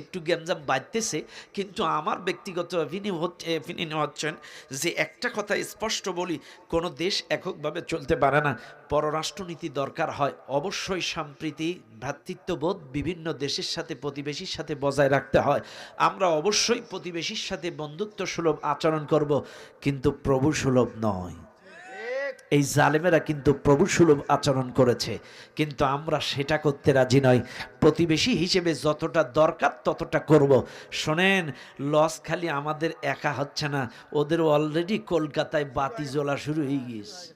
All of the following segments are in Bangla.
একটু গ্যাঞ্জাম বাড়তেছে, কিন্তু আমার ব্যক্তিগত অপিনিয়ন হচ্ছেন যে একটা কথা স্পষ্ট বলি, কোনো দেশ এককভাবে চলতে পারে না। পররাষ্ট্রনীতি দরকার হয়, অবশ্যই সম্প্রীতি ভ্রাতৃত্ববোধ বিভিন্ন দেশের সাথে প্রতিবেশীর সাথে বজায় রাখতে হয়। আমরা অবশ্যই প্রতিবেশীর সাথে বন্ধুত্ব সুলভ আচরণ করব, কিন্তু প্রভু সুলভ নয়। এই জালেমেরা কিন্তু প্রভু সুলভ আচরণ করেছে, কিন্তু আমরা সেটা করতে রাজি নই। প্রতিবেশী হিসেবে যতটা দরকার ততটা করব। শোনেন, লস খালি আমাদের একা হচ্ছে না, ওদের অলরেডি কলকাতায় বাতি জ্বলা শুরু হয়ে গিয়েছে।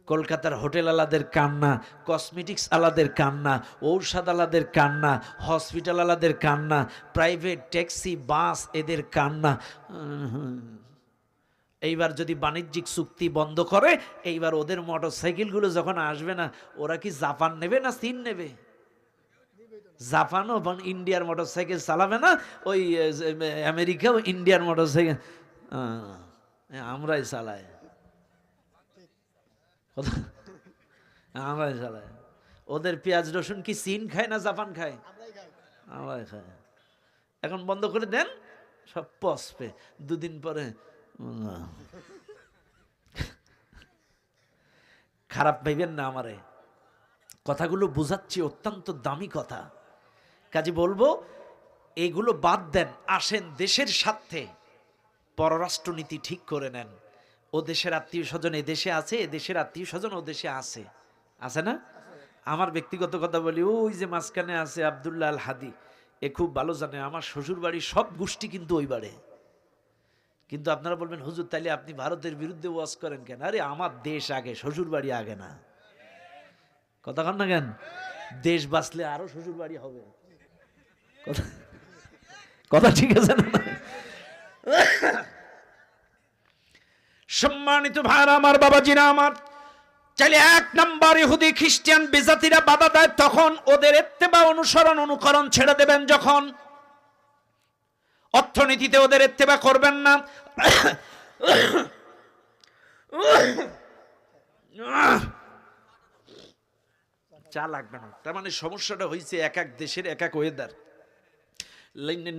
কলকাতার হোটেল আলাদের কান্না, কসমেটিক্স আলাদের কান্না, ঔষধ আলাদের কান্না, হসপিটাল আলাদের কান্না, প্রাইভেট ট্যাক্সি বাস এদের কান্না। এইবার যদি বাণিজ্যিক চুক্তি বন্ধ করে, এইবার ওদের মোটর সাইকেলগুলো যখন আসবে না, ওরা কি জাপান নেবে না চীন নেবে? জাপানও ইন্ডিয়ার মোটর সাইকেল চালাবে না, ওই আমেরিকাও ইন্ডিয়ার মোটর সাইকেল আমরাই চালাই, আমরাই চালাই। ওদের পেঁয়াজ রসুন কি চীন খায় না জাপান খায়? আমরাই খাই। এখন বন্ধ করে দেন, সব পসপে দুদিন পরে। খারাপ পাইবেন না আমারে, কথাগুলো বুঝাচ্ছি, অত্যন্ত দামি কথা। কাজে বলবো এগুলো বাদ দেন, আসেন দেশের স্বার্থে পররাষ্ট্রনীতি ঠিক করে নেন। ও দেশের আত্মীয় স্বজন এ দেশে আছে, এ দেশের আত্মীয় স্বজন ও দেশে আছে, আছে না? আমার ব্যক্তিগত কথা বলি, ওই যে মাঝখানে আছে আব্দুল্লাহ আল হাদি, এ খুব ভালো জানে আমার শ্বশুর বাড়ির সব গোষ্ঠী কিন্তু ওই বাড়ে। কিন্তু আপনারা বলবেন, হুজুর তাইলে আপনি ভারতের বিরুদ্ধে ওয়াজ করেন কেন? আরে আমার দেশ আগে, শ্বশুর বাড়ি আগে না। কথা কন না কেন? দেশ বাঁচলে আরো শ্বশুর বাড়ি হবে। কথা ঠিক আছে না? সম্মানিত ভাইরা আমার, বাবাজিরা আমার, চাইলে এক নাম্বার ইহুদি খ্রিস্টান বিজাতিরা বাধা দেয়, তখন ওদের ইত্তেবা অনুসরণ অনুকরণ ছেড়ে দেবেন। যখন অর্থনীতিতে ওদের ইত্তেবা করবেন না, চা লাগবে না। তার মানে সমস্যাটা হয়েছে এক এক দেশের এক এক ওয়েদার।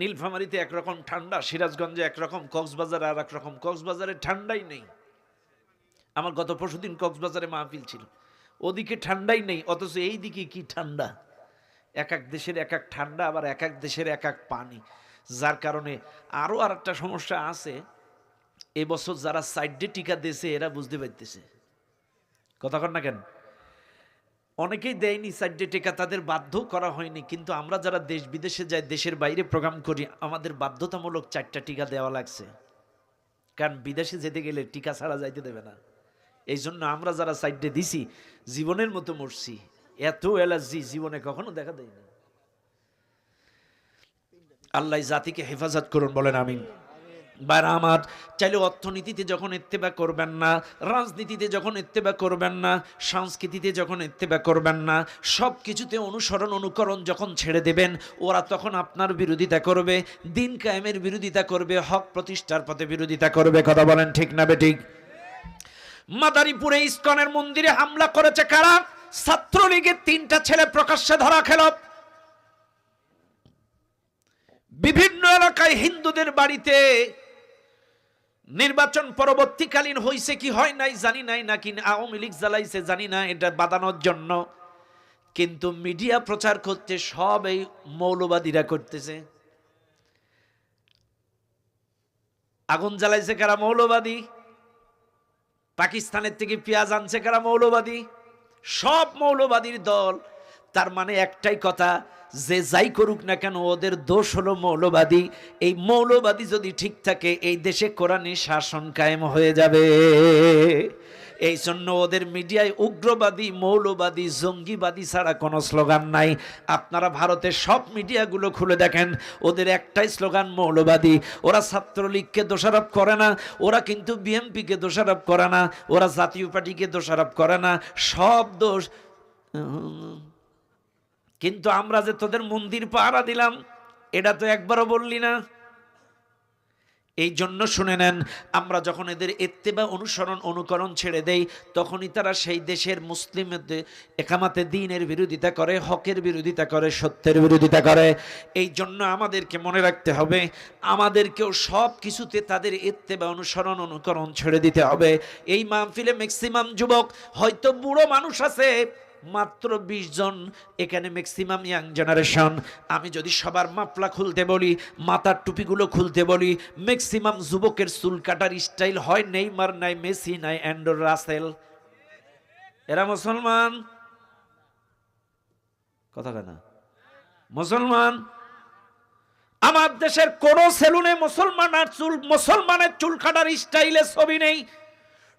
নীলফামারীতে একরকম ঠান্ডা, সিরাজগঞ্জে একরকম, কক্সবাজারে আর একরকম। কক্সবাজারে ঠান্ডাই নেই। আমার গত পরশুদিন কক্সবাজারে মাহফিল ছিল, ওদিকে ঠান্ডাই নেই, অথচ এই দিকে কি ঠান্ডা। এক এক দেশের এক এক ঠান্ডা, আবার এক এক দেশের এক এক পানি। যার কারণে আরও আর একটা সমস্যা আছে, এবছর যারা সাইডে টিকা দিয়েছে এরা বুঝতে পারতেছে। কথা কন না কেন? অনেকেই দেয়নি সাইডে টিকা, তাদের বাধ্য করা হয়নি। কিন্তু আমরা যারা দেশ বিদেশে যাই, দেশের বাইরে প্রোগ্রাম করি, আমাদের বাধ্যতামূলক 4টা টিকা দেওয়া লাগছে। কারণ বিদেশে যেতে গেলে টিকা ছাড়া যাইতে দেবে না। এই জন্য আমরা যারা সাইডে দিছি জীবনের মতো মরছি। এত অ্যালার্জি জীবনে কখনো দেখা দেয়নি। আল্লাহ জাতিকে হেফাজত করুন, বলেন আমিন। বাইরে আমার, চাইলে অর্থনীতিতে যখন ইত্তেবা করবেন না, রাজনীতিতে যখন ইত্তেবা করবেন না, সংস্কৃতিতে যখন ইত্তেবা করবেন না, সব কিছুতে অনুসরণ অনুকরণ যখন ছেড়ে দেবেন, ওরা তখন আপনার বিরোধিতা করবে, দিন কায়েমের বিরোধিতা করবে, হক প্রতিষ্ঠার পথে বিরোধিতা করবে। কথা বলেন ঠিক না বেঠিক? মাদারীপুরে ইস্কনের মন্দিরে হামলা করেছে কারা? ছাত্রলীগের 3টা ছেলে প্রকাশ্যে ধরা খেল। বিভিন্ন এলাকায় হিন্দুদের বাড়িতে নির্বাচন পরবর্তীকালীন হয়েছে কি হয় নাই জানি নাই, নাকি আওয়ামী লীগ জ্বালাইছে জানি না, এটা বাঁধানোর জন্য। কিন্তু মিডিয়া প্রচার করতে সব এই মৌলবাদীরা করতেছে। আগুন জ্বালাইছে কারা? মৌলবাদী। পাকিস্তানের থেকে পেঁয়াজ আনছে কারা? মৌলবাদী। সব মৌলবাদীর দল। তার মানে একটাই কথা, যে যাই করুক না কেন ওদের দোষ হলো মৌলবাদী। এই মৌলবাদী যদি ঠিক থাকে, এই দেশে কোরআনী শাসন কায়েম হয়ে যাবে। এই জন্য ওদের মিডিয়ায় উগ্রবাদী, মৌলবাদী, জঙ্গিবাদী ছাড়া কোনো স্লোগান নাই। আপনারা ভারতের সব মিডিয়াগুলো খুলে দেখেন, ওদের একটাই স্লোগান মৌলবাদী। ওরা ছাত্রলীগকে দোষারোপ করে না, ওরা কিন্তু বিএনপিকে দোষারোপ করে না, ওরা জাতীয় পার্টিকে দোষারোপ করে না, সব দোষ। কিন্তু আমরা যে তোদের মন্দির পাহারা দিলাম, এটা তো একবারও বললি না। এই জন্য শুনে নেন, আমরা যখন এদের ইত্তেবা অনুসরণ অনুকরণ ছেড়ে দেই, তখনই তারা সেই দেশের মুসলিমদের একামাতে দ্বীনের বিরোধিতা করে, হকের বিরোধিতা করে, সত্যের বিরোধিতা করে। এই জন্য আমাদেরকে মনে রাখতে হবে, আমাদেরকেও সব কিছুতে তাদের ইত্তেবা অনুসরণ অনুকরণ ছেড়ে দিতে হবে। এই মাহফিলে ম্যাক্সিমাম যুবক, হয়তো বুড়ো মানুষ আছে মাত্র 20 জন, এখানে ম্যাক্সিমাম ইয়াং জেনারেশন। আমি যদি সবার মাপলা খুলতে বলি, মাথার টুপিগুলো খুলতে বলি, ম্যাক্সিমাম যুবকের চুল কাটার স্টাইল হয় নেইমার, নাই মেসি, নাই অ্যান্ড্রু রাসেল। এরা মুসলমান? কথা কেনা মুসলমান? আমার দেশের কোন সেলুনে মুসলমানের চুল কাটার স্টাইলে ছবি নেই।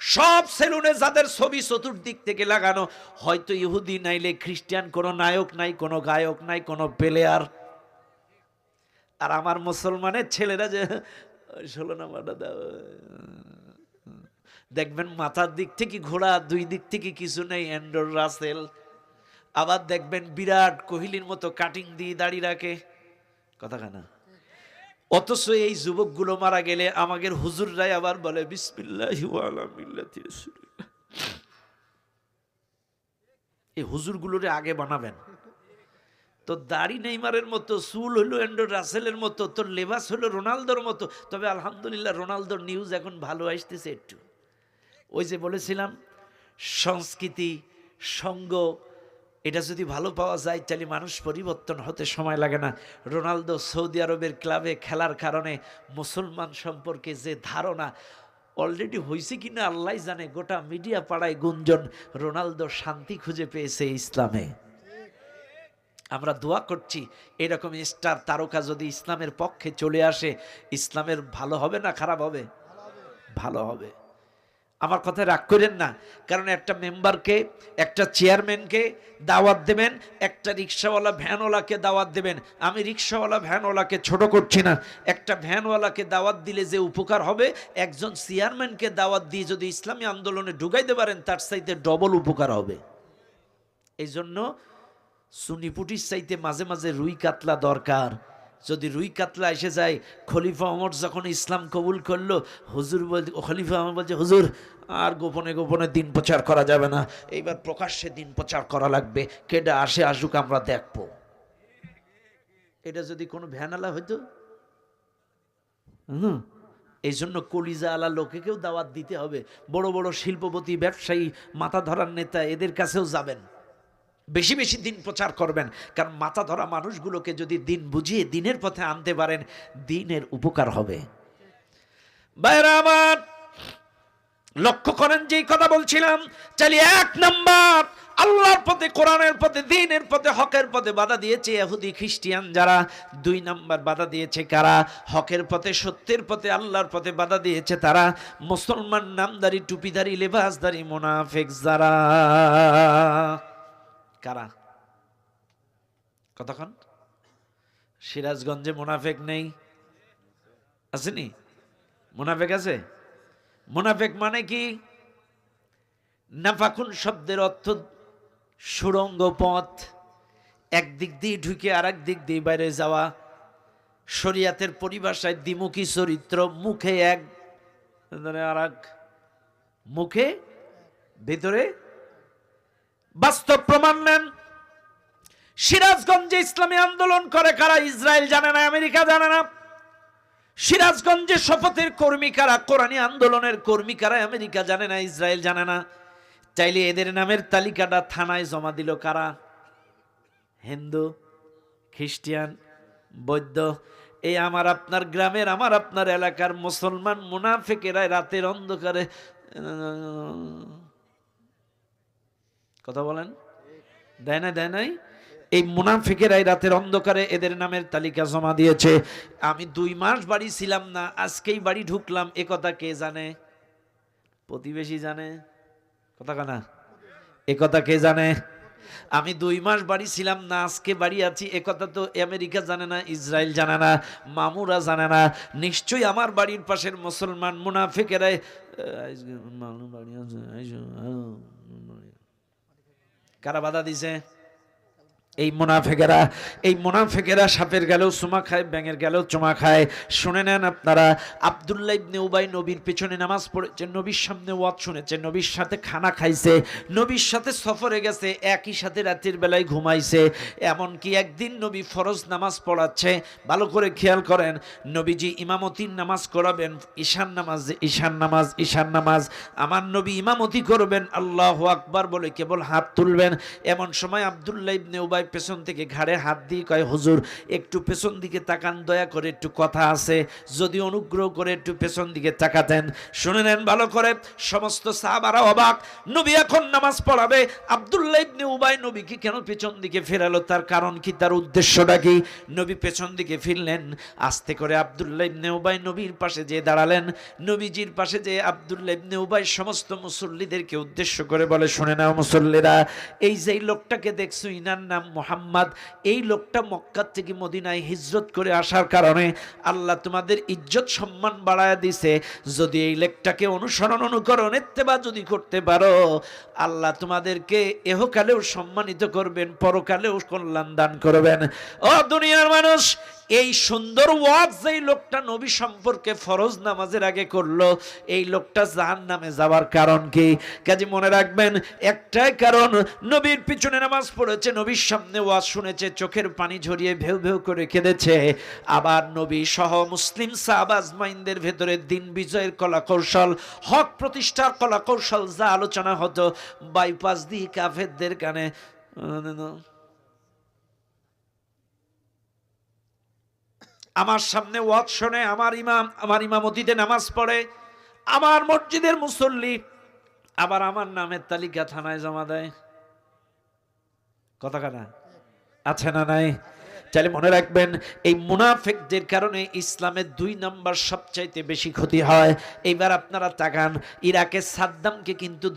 সব সেলুনে যাদের ছবি চতুর্দিক থেকে লাগানো, হয়তো ইহুদি নাইলে খ্রিস্টান, কোনো নায়ক নাই, কোনো গায়ক নাই, কোনো প্লেয়ার। আর আমার মুসলমানের ছেলেরা যে 16 নাম্বারটা দাও, দেখবেন মাথার দিক থেকে ঘোড়া, দুই দিক থেকে কিছু নেই, অ্যান্ড্রু রাসেল। আবার দেখবেন বিরাট কোহলির মতো কাটিং দিয়ে দাড়ি রাখে। কথা কানা। অথচ এই যুবকগুলো মারা গেলে আমাদের হুজুররাই আবার বলে বিসমিল্লাহি ওয়া আলা মিল্লাতি রাসূলিল্লাহ। এই হুজুরগুলোরে আগে বানাবেন। তো দাড়ি নেইমারের মতো, চুল হলো অ্যান্ড্রু রাসেলের মতো, তোর লেবাস হলো রোনালদোর মতো। তবে আলহামদুলিল্লাহ রোনালদোর নিউজ এখন ভালো আসতেছে একটু। ওই যে বলেছিলাম, সংস্কৃতি সঙ্গ এটা যদি ভালো পাওয়া যায় তাহলে মানুষ পরিবর্তন হতে সময় লাগে না। রোনালদো সৌদি আরবের ক্লাবে খেলার কারণে মুসলমান সম্পর্কে যে ধারণা অলরেডি হয়েছে কিনা আল্লাহ জানে, গোটা মিডিয়া পাড়ায় গুঞ্জন, রোনালদো শান্তি খুঁজে পেয়েছে ইসলামে। আমরা দোয়া করছি এরকম স্টার তারকা যদি ইসলামের পক্ষে চলে আসে, ইসলামের ভালো হবে না খারাপ হবে? ভালো হবে। আমার কথা রাগ করেন না, কারণ একটা মেম্বারকে, একটা চেয়ারম্যানকে দাওয়াত দেবেন, একটা রিক্সাওয়ালা ভ্যানওয়ালাকে দাওয়াত দেবেন। আমি রিক্সাওয়ালা ভ্যানওয়ালাকে ছোট করছি না। একটা ভ্যানওয়ালাকে দাওয়াত দিলে যে উপকার হবে, একজন চেয়ারম্যানকে দাওয়াত দিয়ে যদি ইসলামী আন্দোলনে ঢুকাইতে পারেন, তার চাইতে ডবল উপকার হবে। এই জন্য সুনিপুটির চাইতে মাঝে মাঝে রুই কাতলা দরকার। যদি রুই কাতলা এসে যায়, খলিফা ওমর যখন ইসলাম কবুল করলো, হুজুর বল, খলিফা ওমর বলছে হুজুর আর গোপনে গোপনে দিন প্রচার করা যাবে না, এইবার প্রকাশ্যে দিন প্রচার করা লাগবে, কেডা আসে আসুক আমরা দেখব। এটা যদি কোনো ভ্যানালা হইতো, এই জন্য কলিজা আলা লোকেকেও দাওয়াত দিতে হবে। বড় বড় শিল্পপতি, ব্যবসায়ী, মাথা ধরার নেতা, এদের কাছেও যাবেন, বেশি বেশি দিন প্রচার করবেন। কারণ মাথা ধরা মানুষগুলোকে যদি দিন বুঝিয়ে দিনের পথে আনতে পারেন, দিনের উপকার হবে। ভাইরা আমার, লক্ষ্য করেন যেই কথা বলছিলাম, চালি 1 নাম্বার আল্লাহর পথে, কোরআনের পথে, দ্বীনের পথে, হকের পথে বাধা দিয়েছে ইহুদি খ্রিস্টান যারা। 2 নাম্বার বাধা দিয়েছে কারা? হকের পথে, সত্যের পথে, আল্লাহর পথে বাধা দিয়েছে তারা মুসলমান নামদারি, টুপিদারি, লেবাসদারি মুনাফিক যারা। কারা? কতক্ষণ? সিরাজগঞ্জে মুনাফিক নেই? আসেনি? মুনাফিক আছে। মুনাফিক মানে কি? নাফাকুন শব্দের অর্থ সুড়ঙ্গ পথ, একদিক দিয়ে ঢুকে আর এক দিক দিয়ে বাইরে যাওয়া। শরিয়াতের পরিভাষায় দ্বিমুখী চরিত্র, মুখে এক আর এক, মুখে ভেতরে। বাস্তব প্রমাণ নেন। সিরাজগঞ্জে ইসলামী আন্দোলন করে কারা? ইসরায়েল জানে না, আমেরিকা জানে না। সিরাজগঞ্জে শপথের কর্মী কারা? কোরআনী আন্দোলনের কর্মী কারা? আমেরিকা জানে না, ইসরায়েল জানে না। চাইলে এদের নামের তালিকাটা থানায় জমা দিল কারা? হিন্দু, খ্রিস্টান, বৌদ্ধ। এই আমার আপনার গ্রামের, আমার আপনার এলাকার মুসলমান মুনাফিকেরা রাতের অন্ধকারে, কথা বলেন, দেয় না? দেয় নাই? এই মুনাফিকেরাই রাতের অন্ধকারে এদের নামের তালিকা জমা দিয়েছে। আমি 2 মাস বাড়ি ছিলাম না, আজকেই বাড়ি ঢুকলাম, এ কথা কে জানে? প্রতিবেশী জানে। কথা কানা, এ কথা কে জানে? আমি 2 মাস বাড়ি ছিলাম না, আজকে বাড়ি আছি, এ কথা তো আমেরিকা জানে না, ইসরায়েল জানে না, মামুরা জানে না। নিশ্চয়ই আমার বাড়ির পাশের মুসলমান মুনাফিকেরাই কারা বাধা দিছে? এই মুনাফেকেরা সাপের গেলেও চুমা খায়, ব্যাঙের গেলেও চুমা খায়। শুনে নেন আপনারা, আব্দুল্লাহ ইবনে উবাই নবীর পেছনে নামাজ পড়েছে, নবীর সামনে ওয়াজ শুনেছে, নবীর সাথে খানা খাইছে, নবীর সাথে সফরে গেছে, একই সাথে রাতের বেলায় ঘুমাইছে। এমনকি একদিন নবী ফরজ নামাজ পড়াচ্ছে, ভালো করে খেয়াল করেন, নবীজি ইমামতির নামাজ করাবেন, ঈশান নামাজ আমার নবী ইমামতি করবেন, আল্লাহু আকবার বলে কেবল হাত তুলবেন। এমন সময় আব্দুল্লাহ ইবনে উবাই পেছন থেকে ঘাড়ে হাত দিয়ে কয়, হুজুর একটু পেছন দিকে তাকান, দয়া করে একটু কথা আছে, যদি অনুগ্রহ করে একটু পেছন দিকে তাকাতেন। শুনে নেন ভালো করে, সমস্ত সাহাবারা অবাক, নবী এখন নামাজ পড়াবে, আব্দুল্লাহ ইবনে উবাই নবীকে কেন পেছন দিকে ফেরালো, তার কারণ কি, তার উদ্দেশ্যটা কি? নবী পেছন দিকে ফিরলেন, আস্তে করে আব্দুল্লাহ ইবনে উবাই নবীর পাশে যেয়ে দাঁড়ালেন। নবীজির পাশে যে আব্দুল্লাহ ইবনে উবাই সমস্ত মুসল্লিদেরকে উদ্দেশ্য করে বলে, শুনে নাও মুসল্লিরা, এই যে লোকটাকে দেখছো ইনার নাম মুহাম্মদ, এই লোকটা মক্কা থেকে মদিনায় হিজরত করে আসার কারণে আল্লাহ তোমাদের ইজ্জত সম্মান বাড়ায় দিছে। যদি এই লোকটাকে অনুকরণ ইত্তেবা যদি করতে পারো, আল্লাহ তোমাদেরকে এহকালেও সম্মানিত করবেন, পরকালেও কল্যাণ দান করবেন। ও দুনিয়ার মানুষ, এই সুন্দর ওয়াজ যেই লোকটা নবী সম্পর্কে ফরজ নামাজের আগে করলো, এই লোকটা জাহান্নামে যাওয়ার কারণ কি? কাজে মনে রাখবেন, একটাই কারণ, নবীর পিছনে নামাজ পড়েছে, নবীর সামনে ওয়াজ শুনেছে, চোখের পানি ঝরিয়ে ভেউ ভেউ করে কেঁদেছে। আবার নবী সহ মুসলিম সাহাবা আজমাইনদের ভেতরে দিন বিজয়ের কলা কৌশল, হক প্রতিষ্ঠার কলা কৌশল যা আলোচনা হতো, বাইপাস দিয়ে কাফেরদের কানে আমার সামনে ওয়াজ শোনে, আমার ইমামতিতে নামাজ পড়ে, আমার মসজিদের মুসল্লি, আবার আমার নামের তালিকা থানায় জমা দেয়। কথা কানা আছে না নাই? তাহলে মনে রাখবেন, এই মুনাফিকদের কারণে ইসলামের 2 নাম্বার সবচাইতে বেশি ক্ষতি হয়। এইবার আপনারা তাকান, ইরাকে সাদ্দামকে কিন্তু